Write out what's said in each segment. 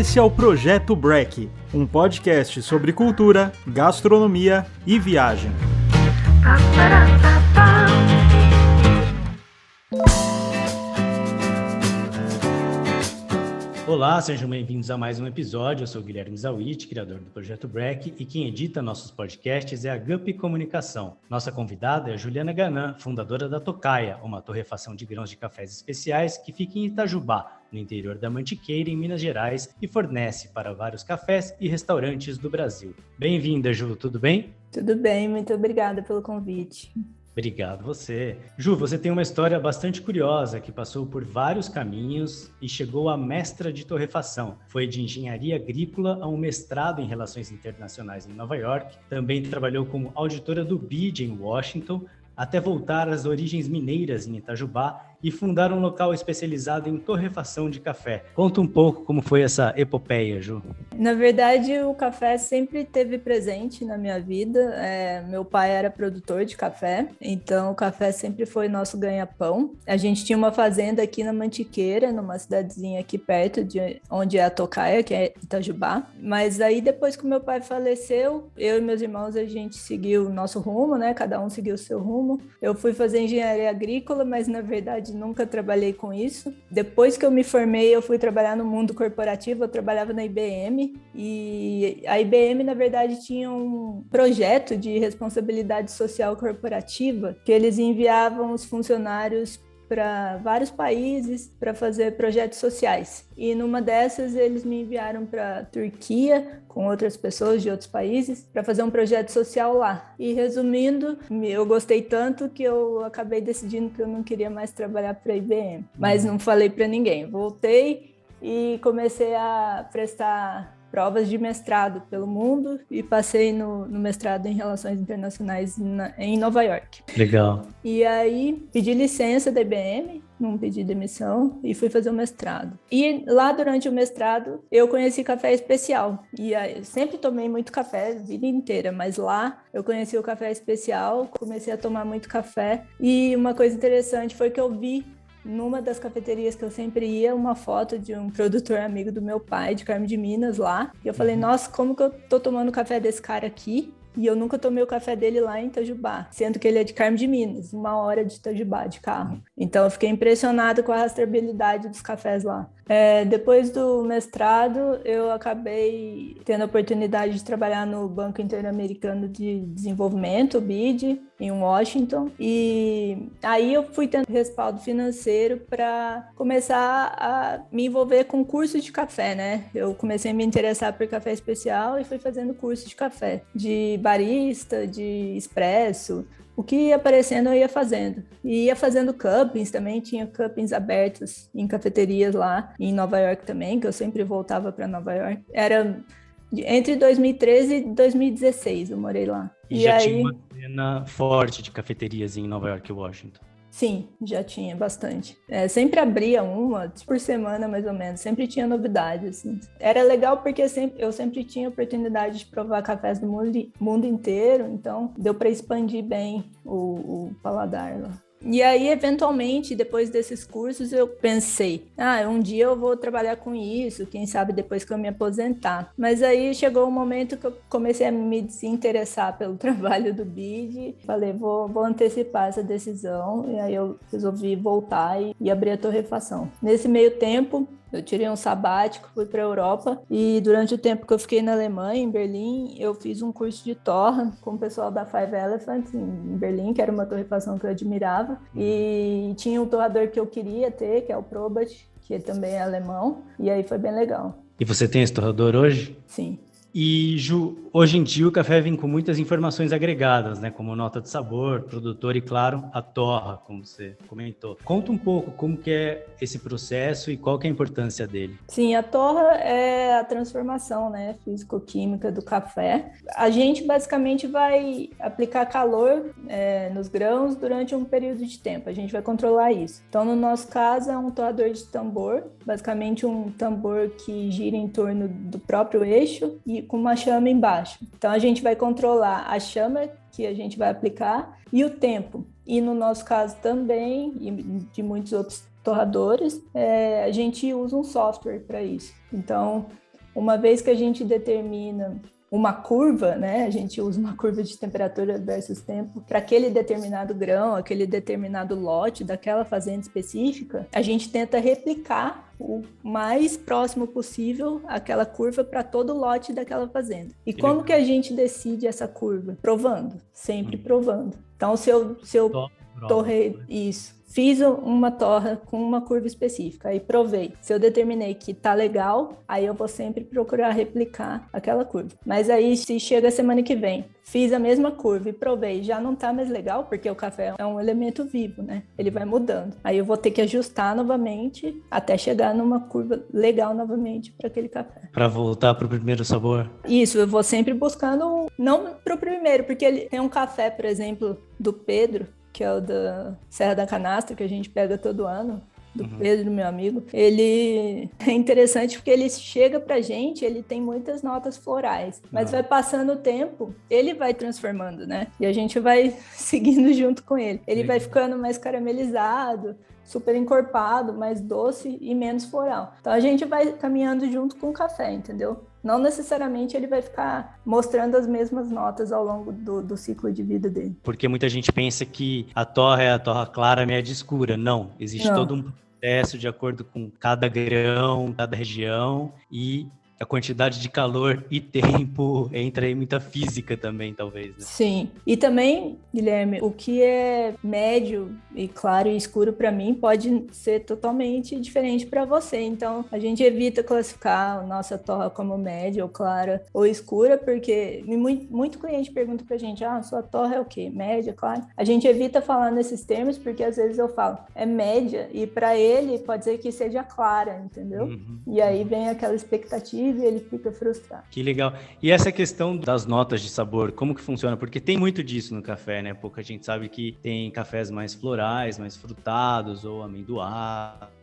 Esse é o Projeto Break, um podcast sobre cultura, gastronomia e viagem. Olá, sejam bem-vindos a mais um episódio. Eu sou o Guilherme Zawit, criador do Projeto Break, e quem edita nossos podcasts é a Gup Comunicação. Nossa convidada é a Juliana Ganan, fundadora da Tocaia, uma torrefação de grãos de cafés especiais que fica em Itajubá, no interior da Mantiqueira, em Minas Gerais, e fornece para vários cafés e restaurantes do Brasil. Bem-vinda, Ju, tudo bem? Tudo bem, muito obrigada pelo convite. Obrigado você. Ju, você tem uma história bastante curiosa que passou por vários caminhos e chegou a mestra de torrefação. Foi de engenharia agrícola a um mestrado em relações internacionais em Nova York. Também trabalhou como auditora do BID em Washington, até voltar às origens mineiras em Itajubá e fundar um local especializado em torrefação de café. Conta um pouco como foi essa epopeia, Ju. Na verdade, o café sempre esteve presente na minha vida. Meu pai era produtor de café, então o café sempre foi nosso ganha-pão. A gente tinha uma fazenda aqui na Mantiqueira, numa cidadezinha aqui perto de onde é a Tocaia, que é Itajubá. Mas aí, depois que o meu pai faleceu, eu e meus irmãos, a gente seguiu o nosso rumo, né? Cada um seguiu o seu rumo. Eu fui fazer engenharia agrícola, mas na verdade nunca trabalhei com isso. Depois que eu me formei, eu fui trabalhar no mundo corporativo, eu trabalhava na IBM, e a IBM, na verdade, tinha um projeto de responsabilidade social corporativa que eles enviavam os funcionários para vários países para fazer projetos sociais. E numa dessas eles me enviaram para a Turquia com outras pessoas de outros países para fazer um projeto social lá. E resumindo, eu gostei tanto que eu acabei decidindo que eu não queria mais trabalhar para a IBM. Mas não falei para ninguém. Voltei e comecei a prestar provas de mestrado pelo mundo e passei no mestrado em Relações Internacionais em Nova York. Legal. E aí pedi licença da IBM, não pedi demissão, e fui fazer o mestrado. E lá durante o mestrado eu conheci café especial. E aí, eu sempre tomei muito café a vida inteira, mas lá eu conheci o café especial, comecei a tomar muito café. E uma coisa interessante foi que eu vi numa das cafeterias que eu sempre ia, uma foto de um produtor amigo do meu pai, de Carmo de Minas, lá. E eu falei, nossa, como que eu tô tomando café desse cara aqui? E eu nunca tomei o café dele lá em Itajubá, sendo que ele é de Carmo de Minas, 1 hora de Itajubá de carro. Então eu fiquei impressionada com a rastreabilidade dos cafés lá. Depois do mestrado, eu acabei tendo a oportunidade de trabalhar no Banco Interamericano de Desenvolvimento, o BID, em Washington. E aí eu fui tendo respaldo financeiro para começar a me envolver com cursos de café, né? Eu comecei a me interessar por café especial e fui fazendo curso de café, de barista, de expresso. O que ia aparecendo eu ia fazendo. E ia fazendo cuppings também, tinha cuppings abertos em cafeterias lá, em Nova York também, que eu sempre voltava para Nova York. Era entre 2013 e 2016, eu morei lá. E já tinha uma cena forte de cafeterias em Nova York e Washington. Sim, já tinha bastante. Sempre abria uma por semana, mais ou menos. Sempre tinha novidades. Assim. Era legal porque eu sempre tinha oportunidade de provar cafés do mundo inteiro. Então, deu para expandir bem o paladar lá. E aí, eventualmente, depois desses cursos, eu pensei, um dia eu vou trabalhar com isso, quem sabe depois que eu me aposentar. Mas aí chegou um momento que eu comecei a me desinteressar pelo trabalho do BID, falei, vou antecipar essa decisão, e aí eu resolvi voltar e abrir a torrefação. Nesse meio tempo, eu tirei um sabático, fui para a Europa e durante o tempo que eu fiquei na Alemanha, em Berlim, eu fiz um curso de torra com o pessoal da Five Elephants em Berlim, que era uma torrefação que eu admirava. E tinha um torrador que eu queria ter, que é o Probat, que também é alemão, e aí foi bem legal. E você tem esse torrador hoje? Sim. E, Ju, hoje em dia o café vem com muitas informações agregadas, né? Como nota de sabor, produtor e, claro, a torra, como você comentou. Conta um pouco como que é esse processo e qual que é a importância dele. Sim, a torra é a transformação, né, físico-química do café. A gente basicamente vai aplicar calor nos grãos durante um período de tempo. A gente vai controlar isso. Então, no nosso caso, é um torrador de tambor, basicamente um tambor que gira em torno do próprio eixo e com uma chama embaixo. Então a gente vai controlar a chama que a gente vai aplicar e o tempo. E no nosso caso também, e de muitos outros torradores, a gente usa um software para isso. Então uma vez que a gente determina uma curva, né? A gente usa uma curva de temperatura versus tempo para aquele determinado grão, aquele determinado lote daquela fazenda específica, a gente tenta replicar o mais próximo possível aquela curva para todo o lote daquela fazenda. E como que a gente decide essa curva? Provando, sempre provando. Então, se eu torrei isso, fiz uma torra com uma curva específica, aí provei. Se eu determinei que tá legal, aí eu vou sempre procurar replicar aquela curva. Mas aí, se chega a semana que vem, fiz a mesma curva e provei, já não tá mais legal, porque o café é um elemento vivo, né? Ele vai mudando. Aí eu vou ter que ajustar novamente até chegar numa curva legal novamente para aquele café. Para voltar pro primeiro sabor? Isso, eu vou sempre buscando, não pro primeiro, porque ele tem um café, por exemplo, do Pedro, que é o da Serra da Canastra, que a gente pega todo ano, do Pedro, meu amigo. Ele é interessante porque ele chega pra gente, ele tem muitas notas florais, mas vai passando o tempo, ele vai transformando, né? E a gente vai seguindo junto com ele. Ele vai ficando mais caramelizado, super encorpado, mais doce e menos floral. Então a gente vai caminhando junto com o café, entendeu? Não necessariamente ele vai ficar mostrando as mesmas notas ao longo do ciclo de vida dele. Porque muita gente pensa que a torra é a torra clara, média e escura. Não, existe todo um processo de acordo com cada grão, cada região, e a quantidade de calor e tempo entra aí muita física também, talvez, né? Sim. E também, Guilherme, o que é médio e claro e escuro para mim pode ser totalmente diferente para você. Então, a gente evita classificar a nossa torra como média ou clara ou escura, porque muito cliente pergunta pra gente, sua torra é o quê? Média, clara? A gente evita falar nesses termos, porque às vezes eu falo, é média, e para ele pode ser que seja clara, entendeu? E aí vem aquela expectativa e ele fica frustrado. Que legal. E essa questão das notas de sabor, como que funciona? Porque tem muito disso no café, né? Pouca gente sabe que tem cafés mais florais, mais frutados ou amendoados.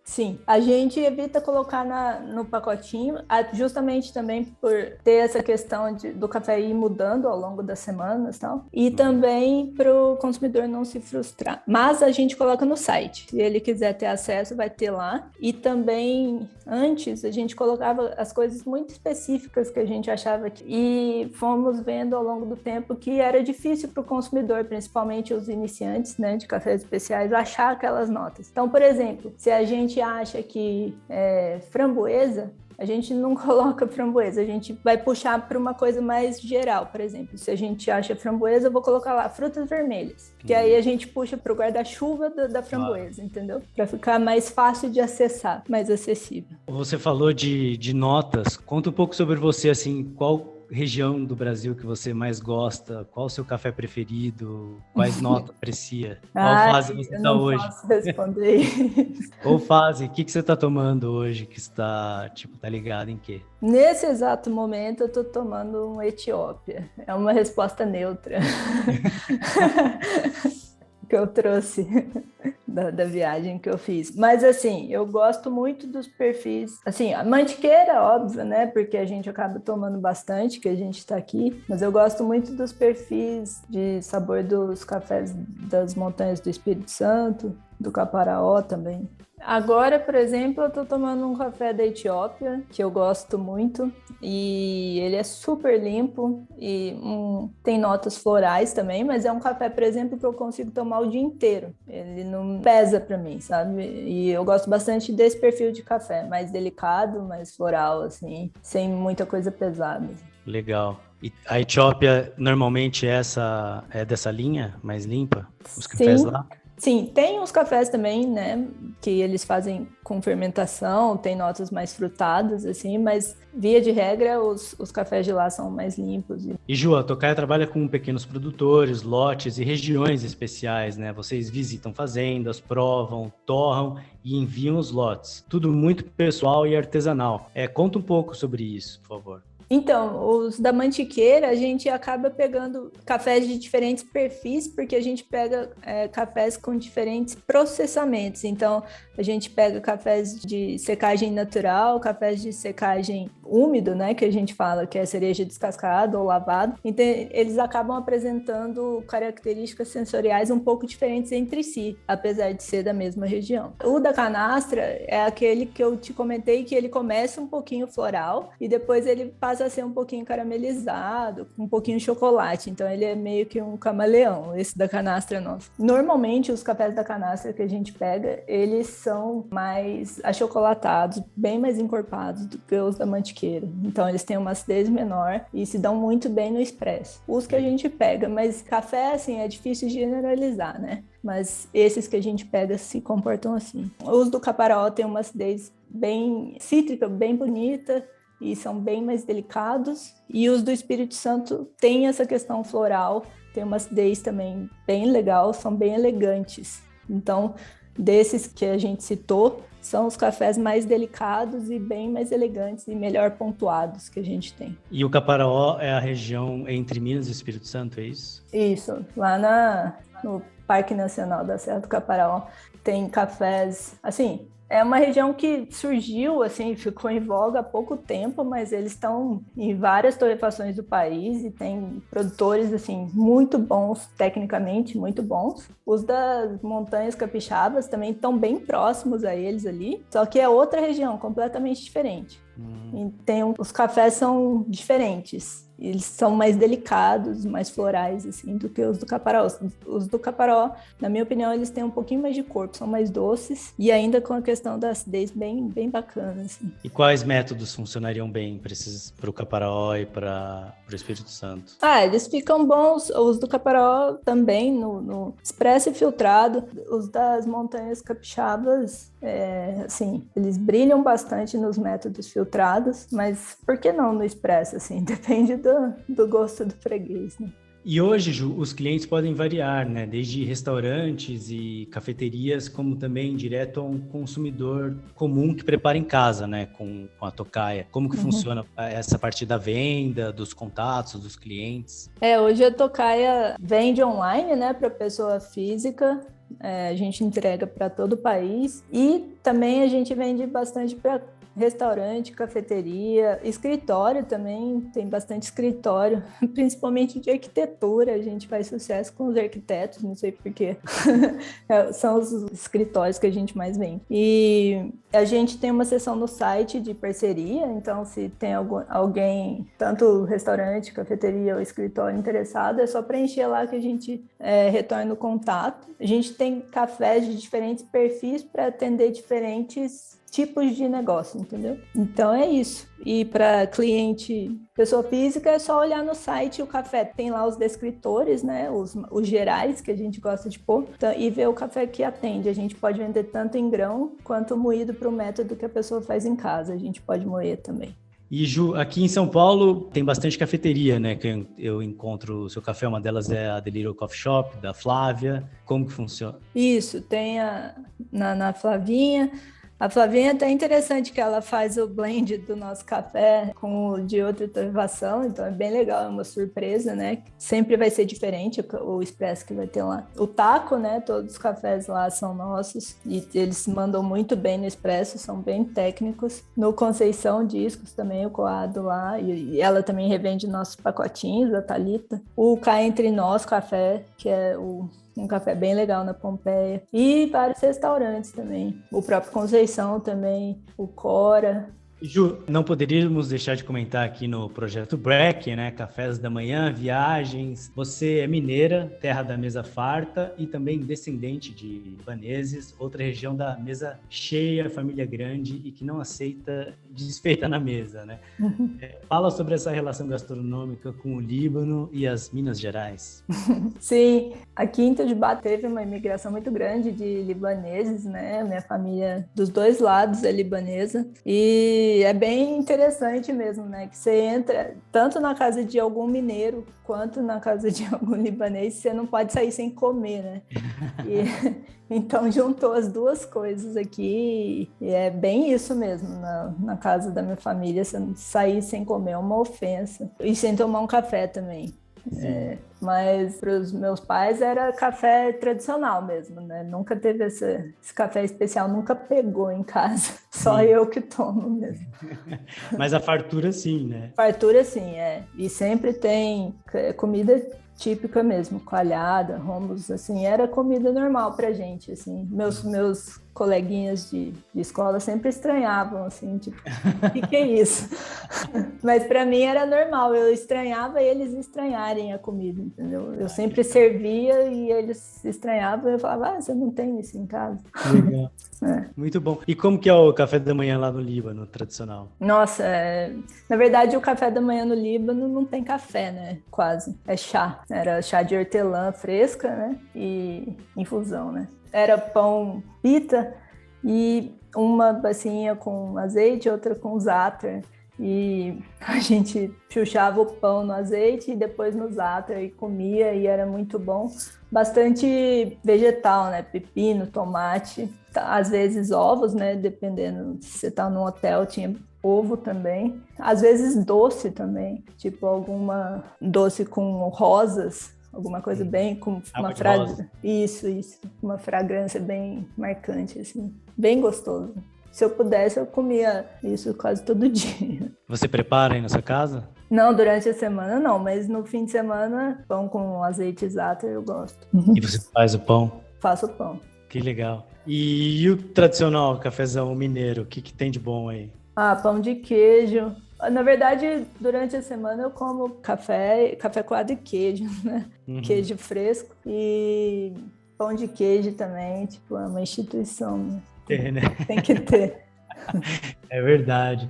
Sim, a gente evita colocar no pacotinho, justamente também por ter essa questão do café ir mudando ao longo das semanas e tal, e também para o consumidor não se frustrar. Mas a gente coloca no site, se ele quiser ter acesso, vai ter lá. E também, antes, a gente colocava as coisas muito específicas que a gente achava e fomos vendo ao longo do tempo que era difícil para o consumidor, principalmente os iniciantes, né, de cafés especiais, achar aquelas notas. Então, por exemplo, se a gente acha que é framboesa, a gente não coloca framboesa, a gente vai puxar para uma coisa mais geral. Por exemplo, se a gente acha framboesa, eu vou colocar lá frutas vermelhas, que aí a gente puxa para o guarda-chuva da framboesa, entendeu? Para ficar mais fácil de acessar, mais acessível. Você falou de notas, conta um pouco sobre você, assim, qual região do Brasil que você mais gosta? Qual o seu café preferido? Quais notas aprecia? Qual fase você está hoje? Eu não posso responder isso. Qual fase? O que você está tomando hoje que está, tá ligado em quê? Nesse exato momento, eu estou tomando um Etiópia. É uma resposta neutra. Que eu trouxe da viagem que eu fiz. Mas, assim, eu gosto muito dos perfis. Assim, a mantiqueira, óbvio, né? Porque a gente acaba tomando bastante, que a gente está aqui. Mas eu gosto muito dos perfis de sabor dos cafés das montanhas do Espírito Santo, do Caparaó também. Agora, por exemplo, eu tô tomando um café da Etiópia, que eu gosto muito, e ele é super limpo e tem notas florais também, mas é um café, por exemplo, que eu consigo tomar o dia inteiro. Ele não pesa pra mim, sabe? E eu gosto bastante desse perfil de café, mais delicado, mais floral, assim, sem muita coisa pesada. Legal. E a Etiópia normalmente é dessa linha mais limpa? Os cafés lá? Sim, tem uns cafés também, né, que eles fazem com fermentação, tem notas mais frutadas, assim, mas via de regra os cafés de lá são mais limpos. E Ju, a Tocaia trabalha com pequenos produtores, lotes e regiões especiais, né? Vocês visitam fazendas, provam, torram e enviam os lotes. Tudo muito pessoal e artesanal. Conta um pouco sobre isso, por favor. Então, os da Mantiqueira, a gente acaba pegando cafés de diferentes perfis, porque a gente pega cafés com diferentes processamentos. Então, a gente pega cafés de secagem natural, cafés de secagem úmido, né, que a gente fala que é cereja descascado ou lavado, então eles acabam apresentando características sensoriais um pouco diferentes entre si, apesar de ser da mesma região. O da canastra é aquele que eu te comentei que ele começa um pouquinho floral e depois ele passa a ser um pouquinho caramelizado, um pouquinho chocolate, então ele é meio que um camaleão, esse da canastra nosso. Normalmente os cafés da canastra que a gente pega, eles são mais achocolatados, bem mais encorpados do que os da mantiqueira. Então eles têm uma acidez menor e se dão muito bem no expresso. Os que a gente pega, mas café, assim, é difícil generalizar, né? Mas esses que a gente pega se comportam assim. Os do Caparaó têm uma acidez bem cítrica, bem bonita e são bem mais delicados. E os do Espírito Santo têm essa questão floral, tem uma acidez também bem legal, são bem elegantes. Então, desses que a gente citou, são os cafés mais delicados e bem mais elegantes e melhor pontuados que a gente tem. E o Caparaó é a região entre Minas e Espírito Santo, é isso? Isso, lá no Parque Nacional da Serra do Caparaó tem cafés, assim, é uma região que surgiu, assim, ficou em voga há pouco tempo, mas eles estão em várias torrefações do país e tem produtores, assim, muito bons, tecnicamente muito bons. Os das Montanhas Capixabas também estão bem próximos a eles ali, só que é outra região, completamente diferente. Os cafés são diferentes. Eles são mais delicados, mais florais, assim, do que os do Caparaó. Os do Caparaó, na minha opinião, eles têm um pouquinho mais de corpo, são mais doces e ainda com a questão da acidez bem bacana, assim. E quais métodos funcionariam bem para o Caparaó e para o Espírito Santo? Eles ficam bons. Os do Caparaó também, no expresso e filtrado. Os das Montanhas Capixabas, assim, eles brilham bastante nos métodos filtrados, mas por que não no expresso, assim? Depende do gosto do freguês, né? E hoje, Ju, os clientes podem variar, né? Desde restaurantes e cafeterias, como também direto a um consumidor comum que prepara em casa, né? Com a tocaia. Como que funciona essa parte da venda, dos contatos, dos clientes? Hoje a tocaia vende online, né? Para pessoa física. A gente entrega para todo o país. E também a gente vende bastante para restaurante, cafeteria, escritório também, tem bastante escritório, principalmente de arquitetura, a gente faz sucesso com os arquitetos, não sei porquê, são os escritórios que a gente mais vende. E a gente tem uma seção no site de parceria, então se tem alguém, tanto restaurante, cafeteria ou escritório interessado, é só preencher lá que a gente retorna o contato. A gente tem cafés de diferentes perfis para atender diferentes tipos de negócio, entendeu? Então é isso. E para cliente, pessoa física, é só olhar no site o café. Tem lá os descritores, né? Os gerais que a gente gosta de pôr, e ver o café que atende. A gente pode vender tanto em grão quanto moído para o método que a pessoa faz em casa. A gente pode moer também. E, Ju, aqui em São Paulo tem bastante cafeteria, né? Que eu encontro o seu café, uma delas é a Delírio Coffee Shop, da Flávia. Como que funciona? Isso, tem na Flavinha. A Flavinha é até interessante que ela faz o blend do nosso café com o de outra torrefação, então é bem legal, é uma surpresa, né? Sempre vai ser diferente o expresso que vai ter lá. O taco, né? Todos os cafés lá são nossos e eles mandam muito bem no expresso, são bem técnicos. No Conceição Discos também, o coado lá, e ela também revende nossos pacotinhos, a Thalita. O Cá Entre Nós Café, que é um café bem legal na Pompeia. E vários restaurantes também. O próprio Conceição também, o Cora. Ju, não poderíamos deixar de comentar aqui no Projeto Break, né? Cafés da manhã, viagens. Você é mineira, terra da mesa farta e também descendente de libaneses, outra região da mesa cheia, família grande e que não aceita desfeita na mesa, né? Fala sobre essa relação gastronômica com o Líbano e as Minas Gerais. Sim, aqui em Itajubá teve uma imigração muito grande de libaneses, né? Minha família dos dois lados é libanesa e é bem interessante mesmo, né? Que você entra tanto na casa de algum mineiro quanto na casa de algum libanês, você não pode sair sem comer, né? Então juntou as duas coisas aqui e é bem isso mesmo. Na casa da minha família, você sair sem comer é uma ofensa. E sem tomar um café também. Mas para os meus pais era café tradicional mesmo, né? Nunca teve esse café especial, nunca pegou em casa. Só eu que tomo mesmo. Mas a fartura sim, né? Fartura sim, E sempre tem comida típica mesmo, coalhada, hummus, assim, era comida normal pra gente, assim. Meus coleguinhas de escola sempre estranhavam, assim, tipo, o que é isso? Mas para mim era normal, eu estranhava eles estranharem a comida, entendeu? Eu sempre servia e eles estranhavam e eu falava, você não tem isso em casa? Legal. Muito bom. E como que é o café da manhã lá no Líbano, tradicional? Nossa, na verdade o café da manhã no Líbano não tem café, né? Quase. É chá. Era chá de hortelã fresca, né? E infusão, né? Era pão pita e uma bacinha com azeite, outra com za'atar. E a gente chuchava o pão no azeite e depois no za'atar e comia e era muito bom. Bastante vegetal, né? Pepino, tomate, às vezes ovos, né? Dependendo se você tá num hotel, tinha ovo também. Às vezes doce também, tipo alguma doce com rosas. Alguma coisa bem com uma fragrância. Isso. Uma fragrância bem marcante, assim. Bem gostoso. Se eu pudesse, eu comia isso quase todo dia. Você prepara aí na sua casa? Não, durante a semana não, mas no fim de semana, pão com azeite za'atar eu gosto. E você faz o pão? Faço pão. Que legal. E o tradicional cafezão mineiro, o que tem de bom aí? Pão de queijo. Na verdade, durante a semana eu como café coado e queijo, né? Queijo fresco e pão de queijo também, tipo, é uma instituição, né? Tem que ter. É verdade.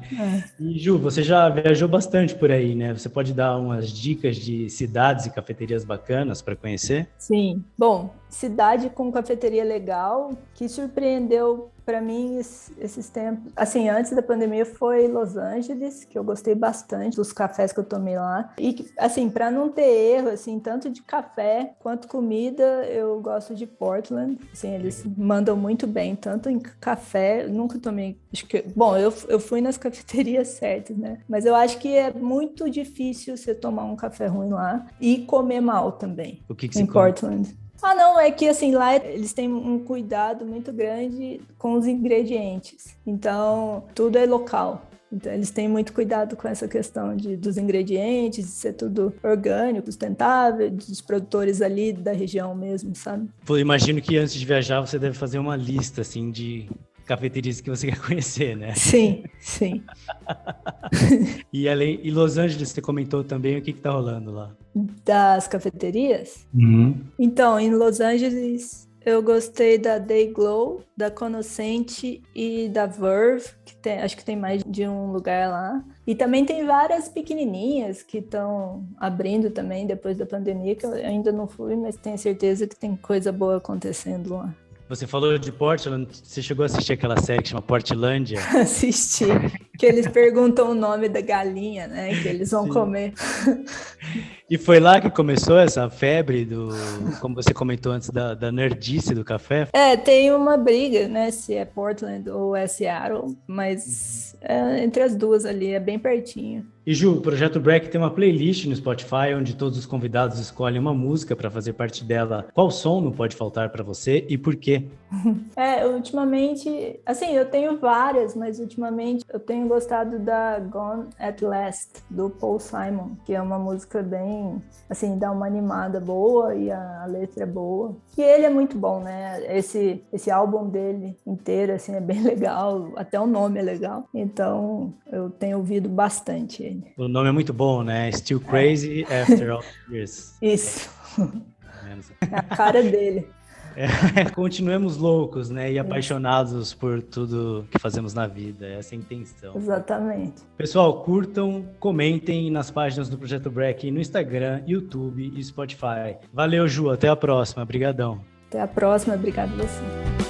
E Ju, você já viajou bastante por aí, né? Você pode dar umas dicas de cidades e cafeterias bacanas para conhecer? Sim. Bom, cidade com cafeteria legal, que surpreendeu para mim esses tempos. Assim, antes da pandemia foi Los Angeles, que eu gostei bastante dos cafés que eu tomei lá. E, assim, para não ter erro, assim, tanto de café quanto comida, eu gosto de Portland. Assim, eles mandam muito bem, tanto em café, nunca tomei... Bom, eu fui nas cafeterias certas, né? Mas eu acho que é muito difícil você tomar um café ruim lá e comer mal também. O que você em come? Portland. Não, é que assim, lá eles têm um cuidado muito grande com os ingredientes. Então, tudo é local. Então, eles têm muito cuidado com essa questão dos ingredientes, de ser tudo orgânico, sustentável, dos produtores ali da região mesmo, sabe? Eu imagino que antes de viajar você deve fazer uma lista, assim, de cafeterias que você quer conhecer, né? Sim. E Los Angeles, você comentou também, o que tá rolando lá? Das cafeterias? Então, em Los Angeles, eu gostei da Dayglow, da Conocente e da Verve, acho que tem mais de um lugar lá. E também tem várias pequenininhas que estão abrindo também depois da pandemia, que eu ainda não fui, mas tenho certeza que tem coisa boa acontecendo lá. Você falou de Portland, você chegou a assistir aquela série que chama Portlandia? Assisti, que eles perguntam o nome da galinha, né, que eles vão comer. E foi lá que começou essa febre como você comentou antes, da nerdice do café? Tem uma briga, né, se é Portland ou é Seattle, mas entre as duas ali, é bem pertinho. E Ju, o Projeto Break tem uma playlist no Spotify onde todos os convidados escolhem uma música para fazer parte dela. Qual som não pode faltar para você e por quê? Ultimamente, assim, eu tenho várias, mas ultimamente eu tenho gostado da Gone at Last, do Paul Simon, que é uma música bem, assim, dá uma animada boa e a letra é boa. E ele é muito bom, né? Esse álbum dele inteiro, assim, é bem legal, até o nome é legal. Então, eu tenho ouvido bastante ele. O nome é muito bom, né? Still Crazy After All Years. Isso. É a cara dele. Continuemos loucos, né? E apaixonados por tudo que fazemos na vida. Essa é a intenção. Exatamente. Pessoal, curtam, comentem nas páginas do Projeto Break no Instagram, YouTube e Spotify. Valeu, Ju. Até a próxima. Obrigadão. Até a próxima. Obrigado a você.